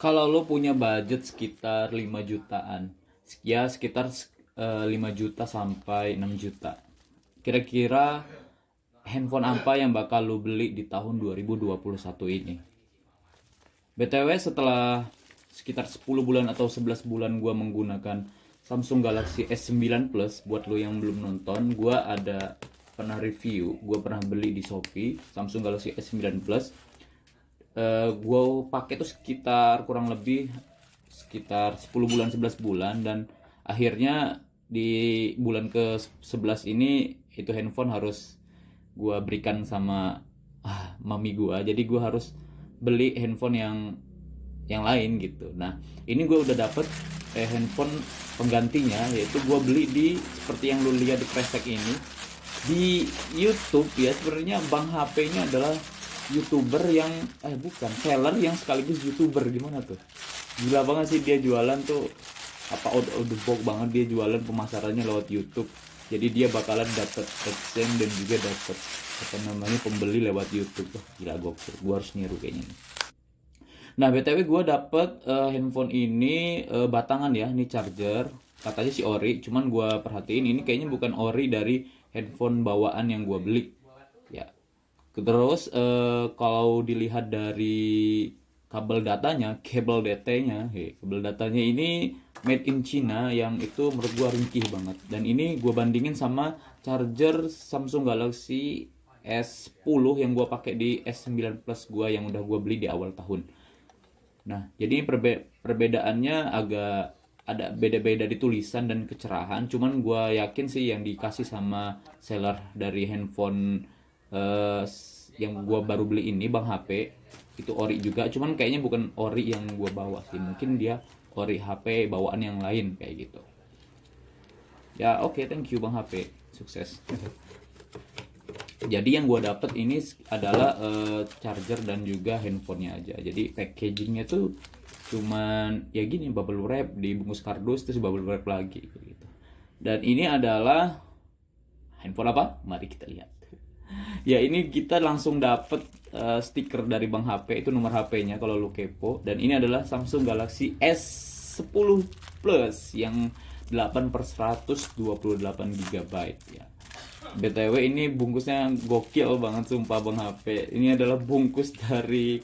Kalau lo punya budget sekitar 5 jutaan, ya sekitar 5 juta sampai 6 juta. Kira-kira handphone apa yang bakal lo beli di tahun 2021 ini? BTW setelah sekitar 10 bulan atau 11 bulan gua menggunakan Samsung Galaxy S9 Plus, buat lo yang belum nonton, gua ada pernah review, gua pernah beli di Shopee Samsung Galaxy S9 Plus. Gue pakai tuh sekitar kurang lebih sekitar 10 bulan 11 bulan, dan akhirnya di bulan ke 11 ini itu handphone harus gue berikan sama mami gue, jadi gue harus beli handphone yang lain gitu. Nah, ini gue udah dapet handphone penggantinya, yaitu gue beli di seperti yang lu lihat di kresek ini di YouTube ya. Sebenarnya Bang HP-nya adalah YouTuber yang bukan seller yang sekaligus YouTuber. Gimana tuh, gila banget sih dia jualan tuh, apa out of the box banget dia jualan, pemasarannya lewat YouTube. Jadi dia bakalan dapat AdSense dan juga dapat apa namanya pembeli lewat YouTube. Wah, gila gokil, gua harus niru kayaknya nih. Nah, BTW gue dapet handphone ini batangan ya, ini charger. Katanya si ori, cuman gue perhatiin ini kayaknya bukan ori dari handphone bawaan yang gue beli. Ya. Terus kalau dilihat dari kabel datanya ini made in China, yang itu menurut gue ringkih banget. Dan ini gue bandingin sama charger Samsung Galaxy S10 yang gue pakai di S9 Plus gue yang udah gue beli di awal tahun. Nah, jadi perbedaannya agak ada beda-beda di tulisan dan kecerahan. Cuman gue yakin sih yang dikasih sama seller dari handphone yang gue baru beli ini, Bang HP, itu ori juga. Cuman kayaknya bukan ori yang gue bawa sih. Mungkin dia ori HP bawaan yang lain kayak gitu. Ya oke, thank you Bang HP. Sukses. Jadi yang gue dapet ini adalah charger dan juga handphonenya aja. Jadi packagingnya tuh cuman ya gini, bubble wrap dibungkus kardus terus bubble wrap lagi gitu. Dan ini adalah handphone apa? Mari kita lihat. Ya, ini kita langsung dapet stiker dari Bang HP, itu nomor HP-nya kalau lu kepo. Dan ini adalah Samsung Galaxy S10 Plus yang 8/128 GB ya. BTW ini bungkusnya gokil banget sumpah Bang HP. Ini adalah bungkus dari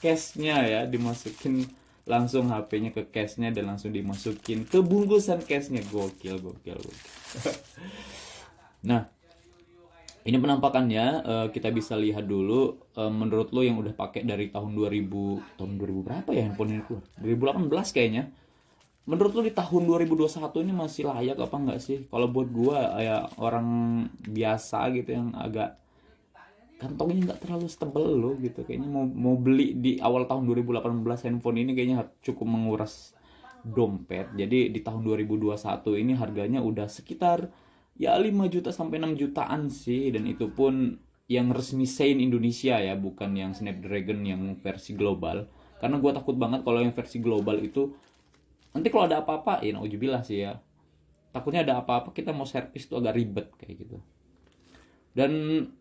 case-nya ya, dimasukin langsung HP-nya ke case-nya dan langsung dimasukin ke bungkusan case-nya. Gokil, gokil, gokil. Nah, ini penampakannya, kita bisa lihat dulu. Menurut lo yang udah pakai dari tahun 2000 berapa ya handphone ini keluar? 2018 kayaknya. Menurut lo di tahun 2021 ini masih layak apa enggak sih? Kalau buat gua ya orang biasa gitu yang agak kantongnya nggak terlalu setebel lo gitu, kayaknya mau beli di awal tahun 2018 handphone ini kayaknya cukup menguras dompet. Jadi di tahun 2021 ini harganya udah sekitar ya 5 juta sampai 6 jutaan sih, dan itu pun yang resmi Sein Indonesia ya, bukan yang Snapdragon yang versi global. Karena gue takut banget kalau yang versi global itu nanti kalau ada apa-apa, ya nauzubillah sih ya, takutnya ada apa-apa kita mau servis tuh agak ribet kayak gitu. Dan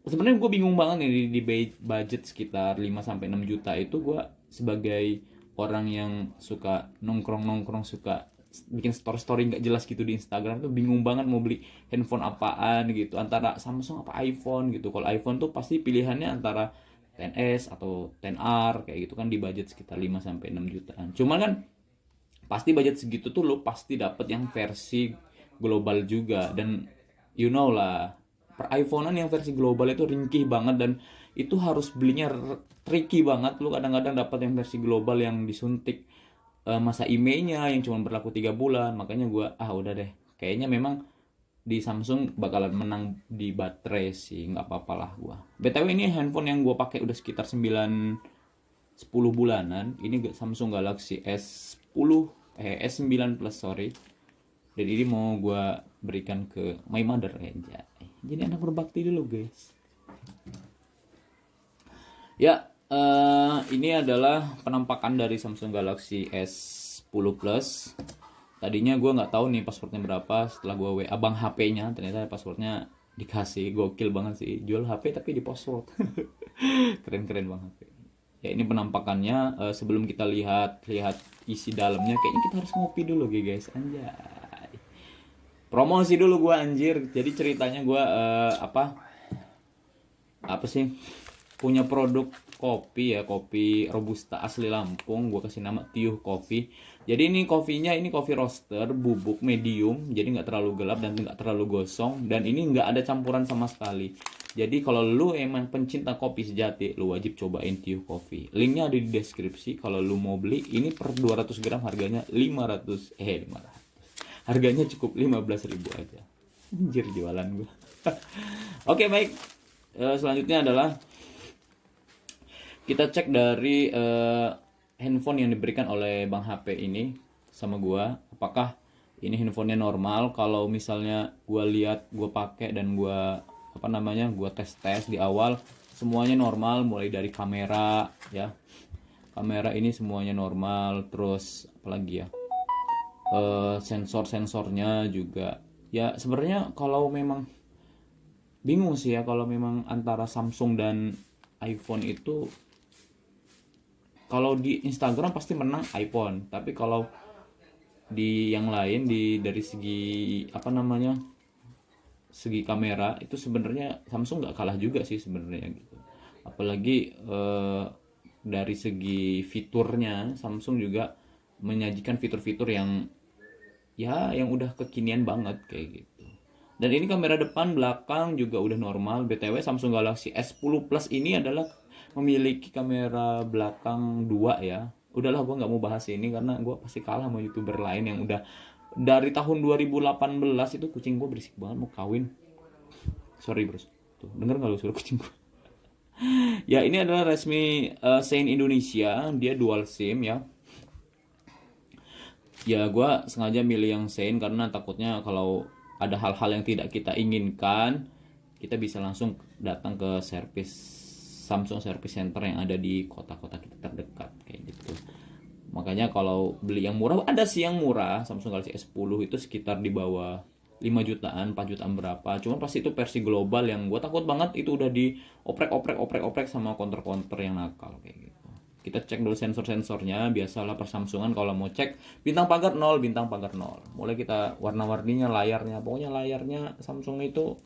sebenarnya gue bingung banget nih di budget sekitar 5 sampai 6 juta itu, gue sebagai orang yang suka nongkrong-nongkrong, suka bikin story-story nggak jelas gitu di Instagram, tuh bingung banget mau beli handphone apaan gitu, antara Samsung apa iPhone gitu. Kalau iPhone tuh pasti pilihannya antara 10s atau 10R kayak gitu kan, di budget sekitar 5 sampai 6 jutaan. Cuman kan pasti budget segitu tuh lo pasti dapet yang versi global juga, dan you know lah, per iPhone-an yang versi global itu ringkih banget, dan itu harus belinya tricky banget. Lu kadang-kadang dapat yang versi global yang disuntik masa IMEI-nya yang cuma berlaku 3 bulan. Makanya gue udah deh, kayaknya memang di Samsung bakalan menang di baterai sih, nggak apa-apa lah gue. BTW ini handphone yang gue pakai udah sekitar 9-10 bulanan. Ini Samsung Galaxy S9 Plus, sorry. Dan ini mau gue berikan ke my mother aja. Jadi anak berbakti dulu guys. Ya, ini adalah penampakan dari Samsung Galaxy S10 Plus. Tadinya gue nggak tahu nih passwordnya berapa. Setelah gue WA Bang HP-nya, ternyata passwordnya dikasih. Gokil banget sih, jual HP tapi di password. Keren-keren Bang HP. Ya ini penampakannya. Sebelum kita lihat isi dalamnya, kayaknya kita harus ngopi dulu guys, anjay. Promosi dulu gua anjir. Jadi ceritanya gua apa sih, punya produk kopi ya, kopi robusta asli Lampung. Gua kasih nama Tiuh Coffee. Jadi ini kopinya, ini kopi roaster bubuk medium, jadi nggak terlalu gelap dan nggak terlalu gosong, dan ini nggak ada campuran sama sekali. Jadi kalau lu emang pencinta kopi sejati, lu wajib cobain Tiuh Coffee. Linknya ada di deskripsi. Kalau lu mau beli, ini per 200 gram harganya 500. Harganya cukup 15.000 aja. Anjir jualan gua. Oke, baik. Selanjutnya adalah kita cek dari handphone yang diberikan oleh Bang HP ini sama gua, apakah ini handphonenya normal. Kalau misalnya gua lihat, gua pakai dan gua gua tes di awal, semuanya normal, mulai dari kamera ya. Kamera ini semuanya normal, terus apalagi ya? Sensor-sensornya juga. Ya sebenarnya kalau memang bingung sih ya, kalau memang antara Samsung dan iPhone itu, kalau di Instagram pasti menang iPhone, tapi kalau di yang lain, dari segi segi kamera itu sebenarnya Samsung nggak kalah juga sih sebenarnya gitu. Apalagi dari segi fiturnya, Samsung juga menyajikan fitur-fitur yang udah kekinian banget kayak gitu. Dan ini kamera depan belakang juga udah normal. BTW Samsung Galaxy S10 Plus ini adalah memiliki kamera belakang 2 ya. Udahlah, gue nggak mau bahas ini karena gue pasti kalah sama YouTuber lain yang udah dari tahun 2018. Itu kucing gue berisik banget mau kawin. Sorry bros. Tuh, denger nggak lu suara kucing gue? Ya ini adalah resmi Sein Indonesia. Dia dual SIM ya. Ya gue sengaja milih yang Sein karena takutnya kalau ada hal-hal yang tidak kita inginkan, kita bisa langsung datang ke Samsung Service Center yang ada di kota-kota kita terdekat kayak gitu. Makanya kalau beli yang murah, ada sih yang murah, Samsung Galaxy S10 itu sekitar di bawah 5 jutaan, 4 jutaan berapa. Cuman pasti itu versi global yang gue takut banget itu udah dioprek-oprek sama counter-counter yang nakal kayak gitu. Kita cek dulu sensor-sensornya, biasalah per Samsungan kalau mau cek bintang pagar 0. Mulai kita warna-warninya, layarnya, pokoknya layarnya Samsung itu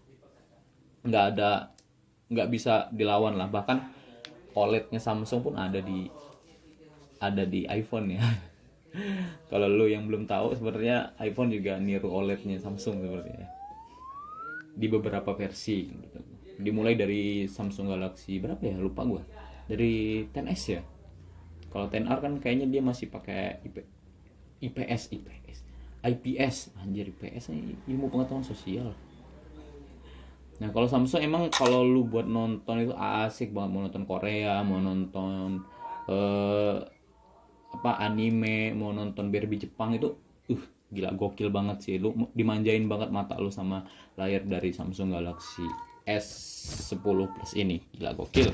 nggak bisa dilawan lah. Bahkan OLED-nya Samsung pun ada di iPhone ya. Kalau lu yang belum tahu, sebenarnya iPhone juga niru OLED-nya Samsung sebenarnya di beberapa versi gitu. Dimulai dari Samsung Galaxy berapa ya, lupa gua, dari 10S ya. Kalau 10R kan kayaknya dia masih pakai IPS, anjir, IPS nih, ilmu pengetahuan sosial. Nah kalau Samsung emang kalau lu buat nonton itu asik banget, mau nonton Korea, mau nonton anime, mau nonton Barbie Jepang itu gila gokil banget sih. Lu dimanjain banget mata lu sama layar dari Samsung Galaxy S10 Plus ini, gila gokil.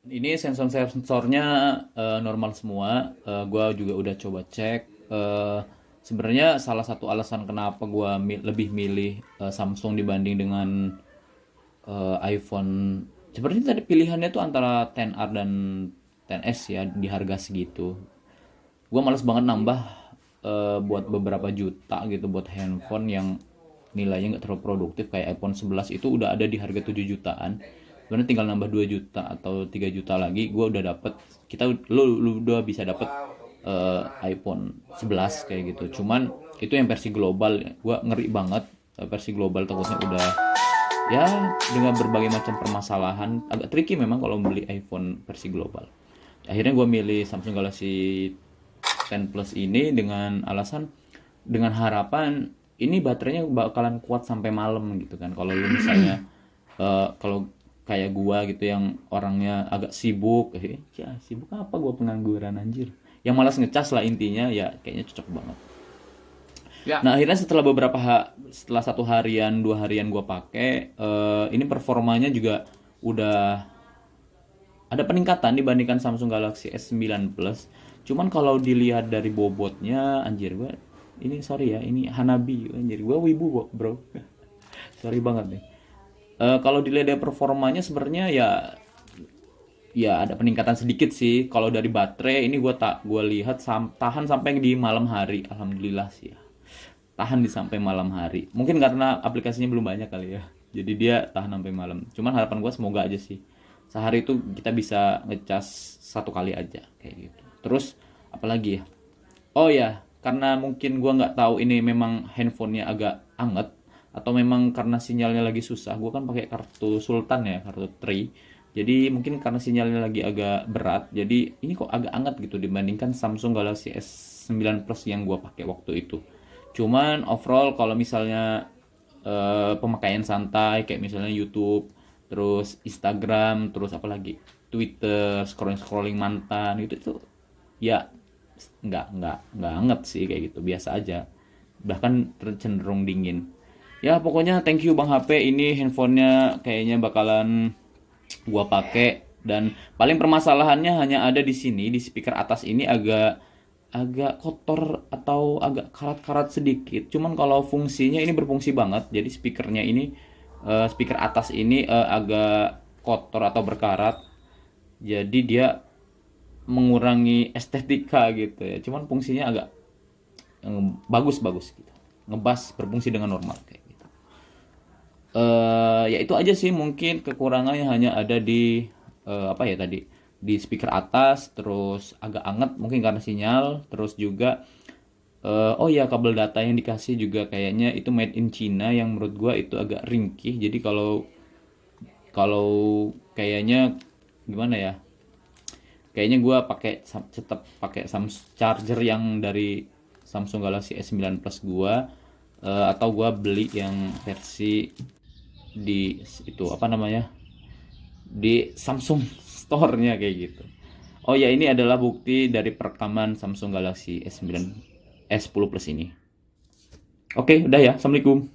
Ini sensor-sensornya normal semua. Gua juga udah coba cek. Sebenarnya salah satu alasan kenapa gua lebih milih Samsung dibanding dengan iPhone, sebenarnya tadi pilihannya tuh antara 10R dan 10S ya, di harga segitu. Gua males banget nambah buat beberapa juta gitu buat handphone yang nilainya nggak terlalu produktif. Kayak iPhone 11 itu udah ada di harga 7 jutaan. Sebenarnya tinggal nambah 2 juta atau 3 juta lagi, gue udah dapet, lu udah bisa dapet iPhone 11 kayak gitu. Cuman itu yang versi global, gue ngeri banget versi global, takutnya udah ya dengan berbagai macam permasalahan. Agak tricky memang kalau beli iPhone versi global. Akhirnya gue milih Samsung Galaxy 10 Plus ini dengan alasan, dengan harapan ini baterainya bakalan kuat sampai malam gitu kan. Kalau lu misalnya kalau kayak gua gitu yang orangnya agak sibuk, ya sibuk apa, gua pengangguran anjir, yang malas ngecas lah intinya, ya kayaknya cocok banget ya. Nah akhirnya setelah 1 harian 2 harian gua pakai, ini performanya juga udah ada peningkatan dibandingkan Samsung Galaxy S9 Plus. Cuman kalau dilihat dari bobotnya, anjir gua ini sorry ya, ini Hanabi anjir, gua wibu bro. Sorry banget nih. Kalau dilihat dari performanya sebenarnya ya ya ada peningkatan sedikit sih. Kalau dari baterai ini gue lihat tahan sampai di malam hari. Alhamdulillah sih ya. Tahan di sampai malam hari. Mungkin karena aplikasinya belum banyak kali ya. Jadi dia tahan sampai malam. Cuman harapan gue semoga aja sih. Sehari itu kita bisa ngecas satu kali aja kayak gitu. Terus apalagi ya? Oh ya, karena mungkin gua nggak tahu ini memang handphonenya agak anget atau memang karena sinyalnya lagi susah. Gua kan pakai kartu Sultan ya, kartu Tri. Jadi mungkin karena sinyalnya lagi agak berat, jadi ini kok agak anget gitu dibandingkan Samsung Galaxy S9 Plus yang gua pakai waktu itu. Cuman overall kalau misalnya pemakaian santai kayak misalnya YouTube, terus Instagram, terus apa lagi? Twitter, scrolling-scrolling mantan gitu itu ya nggak anget sih kayak gitu, biasa aja, bahkan cenderung dingin. Ya pokoknya thank you Bang HP, ini handphonenya kayaknya bakalan gua pakai. Dan paling permasalahannya hanya ada di sini, di speaker atas ini agak agak kotor atau agak karat-karat sedikit. Cuman kalau fungsinya ini berfungsi banget. Jadi speakernya ini speaker atas ini agak kotor atau berkarat. Jadi dia mengurangi estetika gitu ya. Cuman fungsinya agak bagus-bagus gitu. Ngebas berfungsi dengan normal kayak gitu. Ya itu aja sih, mungkin kekurangannya hanya ada di apa ya tadi, di speaker atas, terus agak anget mungkin karena sinyal, terus juga oh ya kabel data yang dikasih juga kayaknya itu made in China yang menurut gua itu agak ringkih. Jadi kalau kalau kayaknya gimana ya, kayaknya gue pakai tetap pakai charger yang dari Samsung Galaxy S9 Plus gue, atau gue beli yang versi di itu apa namanya, di Samsung Store-nya kayak gitu. Oh ya, ini adalah bukti dari perekaman Samsung Galaxy S9 S10 Plus ini. Oke, udah ya. Assalamualaikum.